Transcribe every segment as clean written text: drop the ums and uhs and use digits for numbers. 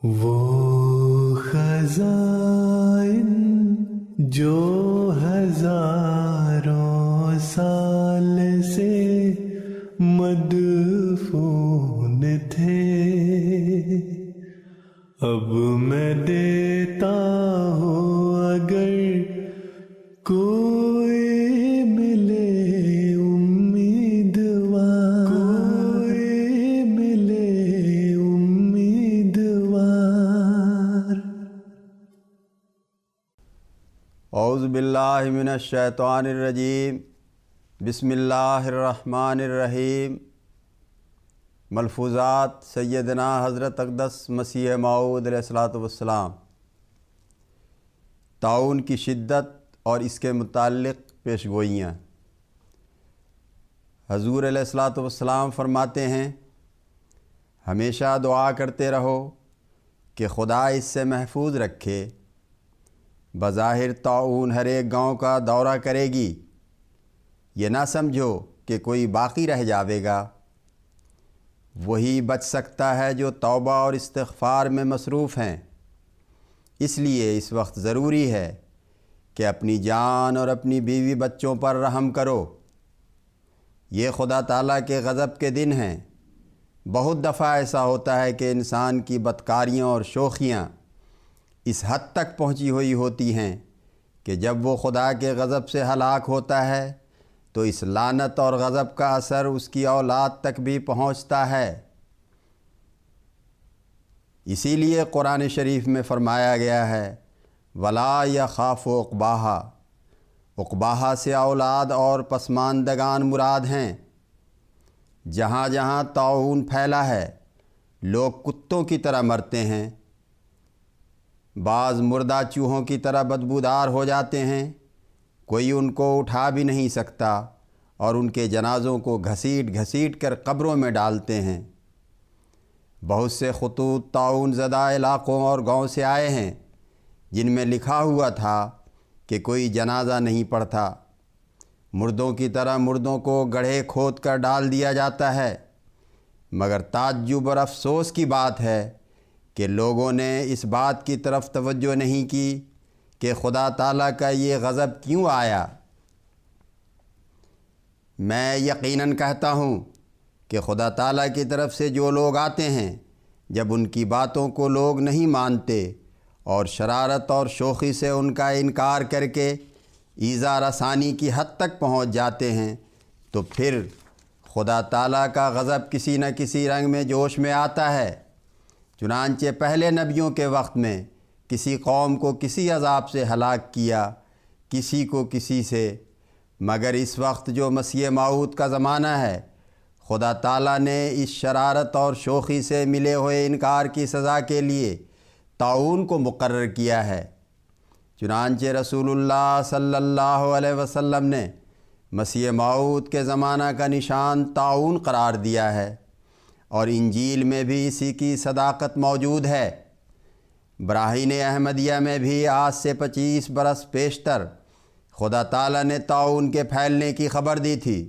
وہ خزائن جو ہزاروں سال سے مدفون تھے، اب میں دیتا ہوں اگر کوئی ملے امیدوار، کوئی ملے امیدوار۔ اعوذ باللہ من الشیطان الرجیم، بسم اللہ الرحمن الرحیم۔ ملفوظات سیدنا حضرت اقدس مسیح موعود علیہ الصلوۃ والسلام۔ طاعون کی شدت اور اس کے متعلق پیش گوئیاں۔ حضور علیہ الصلوۃ والسلام فرماتے ہیں، ہمیشہ دعا کرتے رہو کہ خدا اس سے محفوظ رکھے۔ بظاہر طاعون ہر ایک گاؤں کا دورہ کرے گی، یہ نہ سمجھو کہ کوئی باقی رہ جاوے گا۔ وہی بچ سکتا ہے جو توبہ اور استغفار میں مصروف ہیں۔ اس لیے اس وقت ضروری ہے کہ اپنی جان اور اپنی بیوی بچوں پر رحم کرو۔ یہ خدا تعالیٰ کے غضب کے دن ہیں۔ بہت دفعہ ایسا ہوتا ہے کہ انسان کی بدکاریاں اور شوخیاں اس حد تک پہنچی ہوئی ہوتی ہیں کہ جب وہ خدا کے غضب سے ہلاک ہوتا ہے تو اس لعنت اور غضب کا اثر اس کی اولاد تک بھی پہنچتا ہے۔ اسی لیے قرآن شریف میں فرمایا گیا ہے، وَلَا يَخَافُ عُقْبَاهَا۔ عقباہا سے اولاد اور پسماندگان مراد ہیں۔ جہاں جہاں طاعون پھیلا ہے لوگ کتوں کی طرح مرتے ہیں، بعض مردہ چوہوں کی طرح بدبودار ہو جاتے ہیں، کوئی ان کو اٹھا بھی نہیں سکتا اور ان کے جنازوں کو گھسیٹ گھسیٹ کر قبروں میں ڈالتے ہیں۔ بہت سے خطوط طاعون زدہ علاقوں اور گاؤں سے آئے ہیں جن میں لکھا ہوا تھا کہ کوئی جنازہ نہیں پڑتا، مردوں کی طرح مردوں کو گڑھے کھود کر ڈال دیا جاتا ہے۔ مگر تعجب اور افسوس کی بات ہے کہ لوگوں نے اس بات کی طرف توجہ نہیں کی کہ خدا تعالیٰ کا یہ غضب کیوں آیا۔ میں یقیناً کہتا ہوں کہ خدا تعالیٰ کی طرف سے جو لوگ آتے ہیں، جب ان کی باتوں کو لوگ نہیں مانتے اور شرارت اور شوخی سے ان کا انکار کر کے ایذا رسانی کی حد تک پہنچ جاتے ہیں، تو پھر خدا تعالیٰ کا غضب کسی نہ کسی رنگ میں جوش میں آتا ہے۔ چنانچہ پہلے نبیوں کے وقت میں کسی قوم کو کسی عذاب سے ہلاک کیا، کسی کو کسی سے، مگر اس وقت جو مسیح موعود کا زمانہ ہے، خدا تعالیٰ نے اس شرارت اور شوخی سے ملے ہوئے انکار کی سزا کے لیے طاعون کو مقرر کیا ہے۔ چنانچہ رسول اللہ صلی اللہ علیہ وسلم نے مسیح موعود کے زمانہ کا نشان طاعون قرار دیا ہے، اور انجیل میں بھی اسی کی صداقت موجود ہے۔ براہین احمدیہ میں بھی آج سے 25 برس پیشتر خدا تعالیٰ نے طاعون کے پھیلنے کی خبر دی تھی۔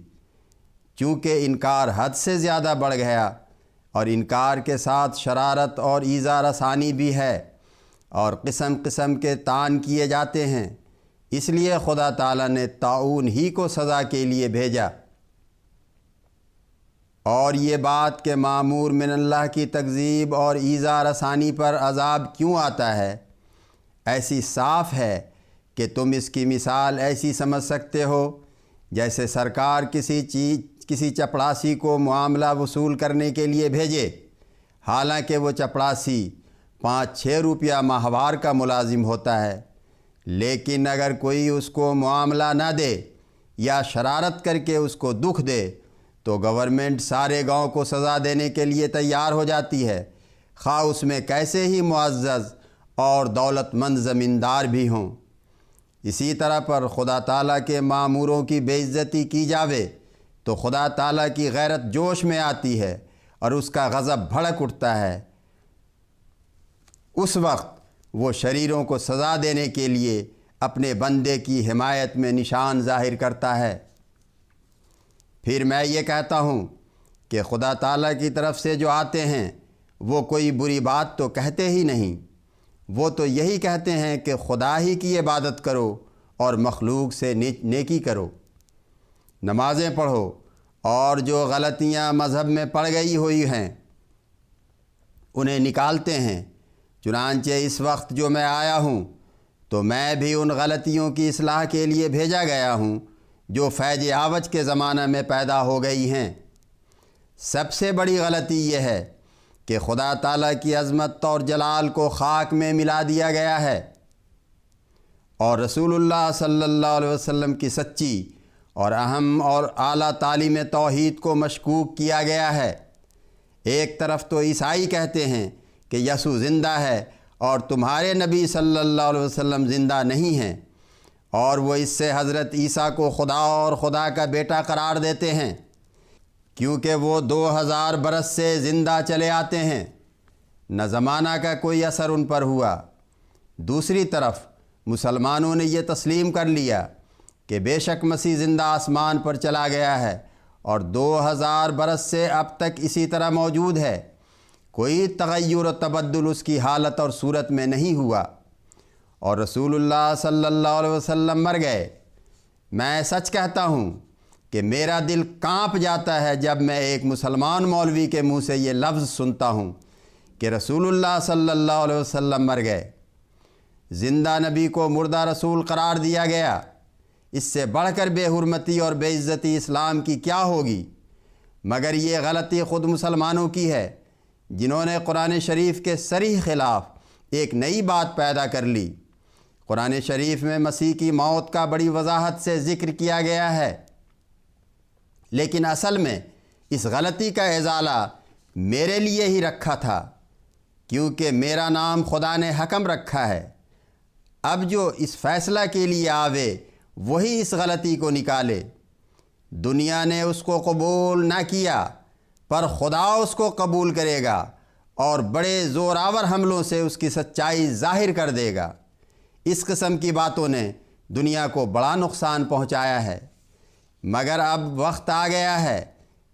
چونکہ انکار حد سے زیادہ بڑھ گیا اور انکار کے ساتھ شرارت اور ایذا رسانی بھی ہے اور قسم قسم کے طعن کیے جاتے ہیں، اس لیے خدا تعالیٰ نے طاعون ہی کو سزا کے لیے بھیجا۔ اور یہ بات کہ مامور من اللہ کی تکذیب اور ایذا رسانی پر عذاب کیوں آتا ہے، ایسی صاف ہے کہ تم اس کی مثال ایسی سمجھ سکتے ہو جیسے سرکار کسی چپڑاسی کو معاملہ وصول کرنے کے لیے بھیجے، حالانکہ وہ چپڑاسی 5-6 روپیہ ماہوار کا ملازم ہوتا ہے، لیکن اگر کوئی اس کو معاملہ نہ دے یا شرارت کر کے اس کو دکھ دے تو گورنمنٹ سارے گاؤں کو سزا دینے کے لیے تیار ہو جاتی ہے، خواہ اس میں کیسے ہی معزز اور دولت مند زمیندار بھی ہوں۔ اسی طرح پر خدا تعالیٰ کے ماموروں کی بے عزتی کی جاوے تو خدا تعالیٰ کی غیرت جوش میں آتی ہے اور اس کا غضب بھڑک اٹھتا ہے۔ اس وقت وہ شریروں کو سزا دینے کے لیے اپنے بندے کی حمایت میں نشان ظاہر کرتا ہے۔ پھر میں یہ کہتا ہوں کہ خدا تعالیٰ کی طرف سے جو آتے ہیں وہ کوئی بری بات تو کہتے ہی نہیں، وہ تو یہی کہتے ہیں کہ خدا ہی کی عبادت کرو اور مخلوق سے نیکی کرو، نمازیں پڑھو، اور جو غلطیاں مذہب میں پڑ گئی ہوئی ہیں انہیں نکالتے ہیں۔ چنانچہ اس وقت جو میں آیا ہوں تو میں بھی ان غلطیوں کی اصلاح کے لیے بھیجا گیا ہوں جو فیض عوج کے زمانہ میں پیدا ہو گئی ہیں۔ سب سے بڑی غلطی یہ ہے کہ خدا تعالیٰ کی عظمت اور جلال کو خاک میں ملا دیا گیا ہے، اور رسول اللہ صلی اللہ علیہ وسلم کی سچی اور اہم اور اعلیٰ تعلیم توحید کو مشکوک کیا گیا ہے۔ ایک طرف تو عیسائی کہتے ہیں کہ یسوع زندہ ہے اور تمہارے نبی صلی اللہ علیہ وسلم زندہ نہیں ہیں، اور وہ اس سے حضرت عیسیٰ کو خدا اور خدا کا بیٹا قرار دیتے ہیں، کیونکہ وہ 2000 برس سے زندہ چلے آتے ہیں، نہ زمانہ کا کوئی اثر ان پر ہوا۔ دوسری طرف مسلمانوں نے یہ تسلیم کر لیا کہ بے شک مسیح زندہ آسمان پر چلا گیا ہے اور 2000 برس سے اب تک اسی طرح موجود ہے، کوئی تغیر و تبدل اس کی حالت اور صورت میں نہیں ہوا، اور رسول اللہ صلی اللہ علیہ وسلم مر گئے۔ میں سچ کہتا ہوں کہ میرا دل کانپ جاتا ہے جب میں ایک مسلمان مولوی کے منہ سے یہ لفظ سنتا ہوں کہ رسول اللہ صلی اللہ علیہ وسلم مر گئے۔ زندہ نبی کو مردہ رسول قرار دیا گیا، اس سے بڑھ کر بے حرمتی اور بے عزتی اسلام کی کیا ہوگی؟ مگر یہ غلطی خود مسلمانوں کی ہے، جنہوں نے قرآن شریف کے صریح خلاف ایک نئی بات پیدا کر لی۔ قرآن شریف میں مسیح کی موت کا بڑی وضاحت سے ذکر کیا گیا ہے، لیکن اصل میں اس غلطی کا ازالہ میرے لیے ہی رکھا تھا، کیونکہ میرا نام خدا نے حکم رکھا ہے۔ اب جو اس فیصلہ کے لیے آوے وہی اس غلطی کو نکالے۔ دنیا نے اس کو قبول نہ کیا، پر خدا اس کو قبول کرے گا اور بڑے زوراور حملوں سے اس کی سچائی ظاہر کر دے گا۔ اس قسم کی باتوں نے دنیا کو بڑا نقصان پہنچایا ہے، مگر اب وقت آ گیا ہے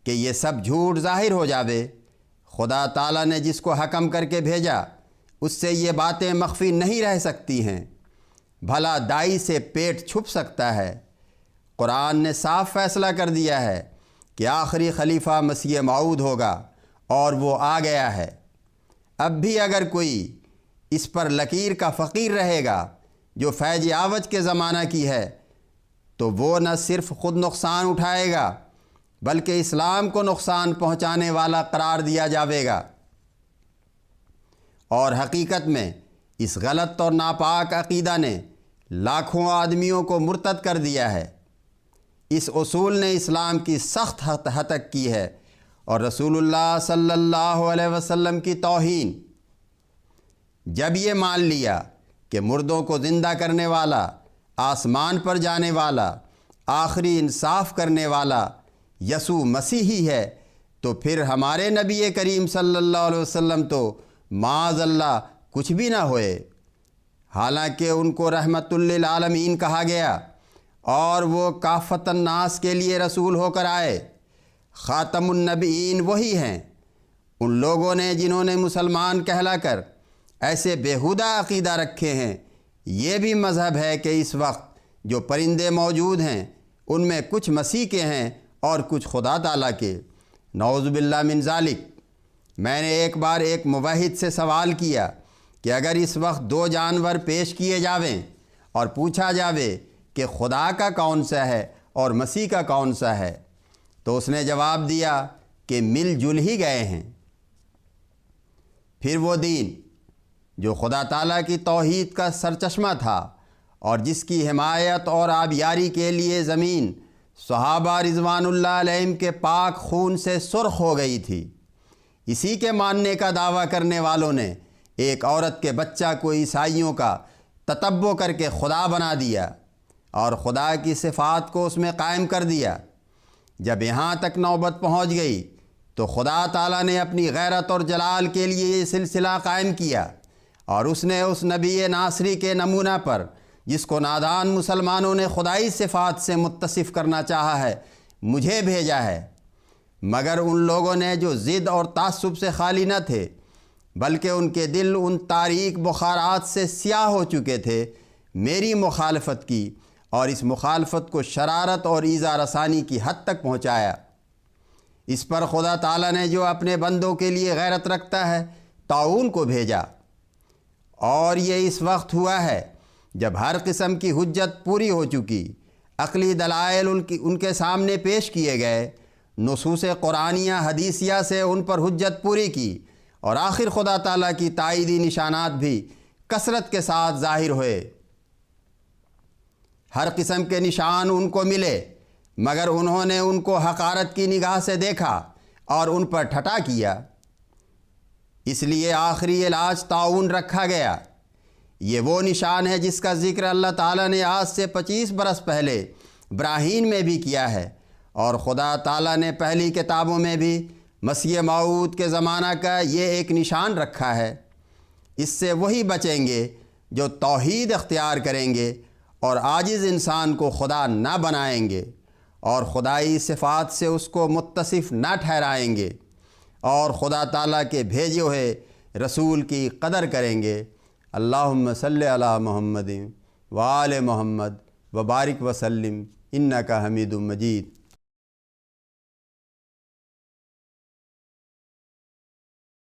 کہ یہ سب جھوٹ ظاہر ہو جاوے۔ خدا تعالیٰ نے جس کو حکم کر کے بھیجا اس سے یہ باتیں مخفی نہیں رہ سکتی ہیں، بھلا دائی سے پیٹ چھپ سکتا ہے؟ قرآن نے صاف فیصلہ کر دیا ہے کہ آخری خلیفہ مسیح موعود ہوگا، اور وہ آ گیا ہے۔ اب بھی اگر کوئی اس پر لکیر کا فقیر رہے گا جو فیض عوج کے زمانہ کی ہے، تو وہ نہ صرف خود نقصان اٹھائے گا بلکہ اسلام کو نقصان پہنچانے والا قرار دیا جاوے گا۔ اور حقیقت میں اس غلط اور ناپاک عقیدہ نے لاکھوں آدمیوں کو مرتد کر دیا ہے۔ اس اصول نے اسلام کی سخت ہتک کی ہے اور رسول اللہ صلی اللہ علیہ وسلم کی توہین۔ جب یہ مان لیا کہ مردوں کو زندہ کرنے والا، آسمان پر جانے والا، آخری انصاف کرنے والا یسوع مسیح ہی ہے، تو پھر ہمارے نبی کریم صلی اللہ علیہ وسلم تو معاذ اللہ کچھ بھی نہ ہوئے، حالانکہ ان کو رحمت للعالمین کہا گیا اور وہ کافۃ الناس کے لیے رسول ہو کر آئے۔ خاتم النبیین وہی ہیں۔ ان لوگوں نے جنہوں نے مسلمان کہلا کر ایسے بیہودہ عقیدہ رکھے ہیں، یہ بھی مذہب ہے کہ اس وقت جو پرندے موجود ہیں ان میں کچھ مسیح کے ہیں اور کچھ خدا تعالیٰ کے۔ نعوذ باللہ من ذالک۔ میں نے ایک بار ایک موحد سے سوال کیا کہ اگر اس وقت 2 جانور پیش کیے جاویں اور پوچھا جاوے کہ خدا کا کون سا ہے اور مسیح کا کون سا ہے، تو اس نے جواب دیا کہ مل جل ہی گئے ہیں۔ پھر وہ دین جو خدا تعالیٰ کی توحید کا سرچشمہ تھا اور جس کی حمایت اور آبیاری کے لیے زمین صحابہ رضوان اللہ علیہم کے پاک خون سے سرخ ہو گئی تھی، اسی کے ماننے کا دعویٰ کرنے والوں نے ایک عورت کے بچہ کو عیسائیوں کا تتبع کر کے خدا بنا دیا اور خدا کی صفات کو اس میں قائم کر دیا۔ جب یہاں تک نوبت پہنچ گئی تو خدا تعالیٰ نے اپنی غیرت اور جلال کے لیے یہ سلسلہ قائم کیا، اور اس نے اس نبی ناصری کے نمونہ پر، جس کو نادان مسلمانوں نے خدائی صفات سے متصف کرنا چاہا ہے، مجھے بھیجا ہے۔ مگر ان لوگوں نے جو ضد اور تعصب سے خالی نہ تھے، بلکہ ان کے دل ان تاریک بخارات سے سیاہ ہو چکے تھے میری مخالفت کی، اور اس مخالفت کو شرارت اور ایذا رسانی کی حد تک پہنچایا۔ اس پر خدا تعالیٰ نے جو اپنے بندوں کے لیے غیرت رکھتا ہے طاعون کو بھیجا، اور یہ اس وقت ہوا ہے جب ہر قسم کی حجت پوری ہو چکی، عقلی دلائل ان کے سامنے پیش کیے گئے، نصوص قرآنیہ حدیثیہ سے ان پر حجت پوری کی، اور آخر خدا تعالیٰ کی تائیدی نشانات بھی کثرت کے ساتھ ظاہر ہوئے۔ ہر قسم کے نشان ان کو ملے، مگر انہوں نے ان کو حقارت کی نگاہ سے دیکھا اور ان پر ٹھٹا کیا۔ اس لیے آخری علاج طاعون رکھا گیا۔ یہ وہ نشان ہے جس کا ذکر اللہ تعالیٰ نے آج سے 25 برس پہلے براہین میں بھی کیا ہے، اور خدا تعالیٰ نے پہلی کتابوں میں بھی مسیح موعود کے زمانہ کا یہ ایک نشان رکھا ہے۔ اس سے وہی بچیں گے جو توحید اختیار کریں گے اور عاجز انسان کو خدا نہ بنائیں گے، اور خدائی صفات سے اس کو متصف نہ ٹھہرائیں گے، اور خدا تعالیٰ کے بھیجے ہوئے رسول کی قدر کریں گے۔ اللہم صلی علی محمد وآل محمد وبارک وسلم انک حمید مجید۔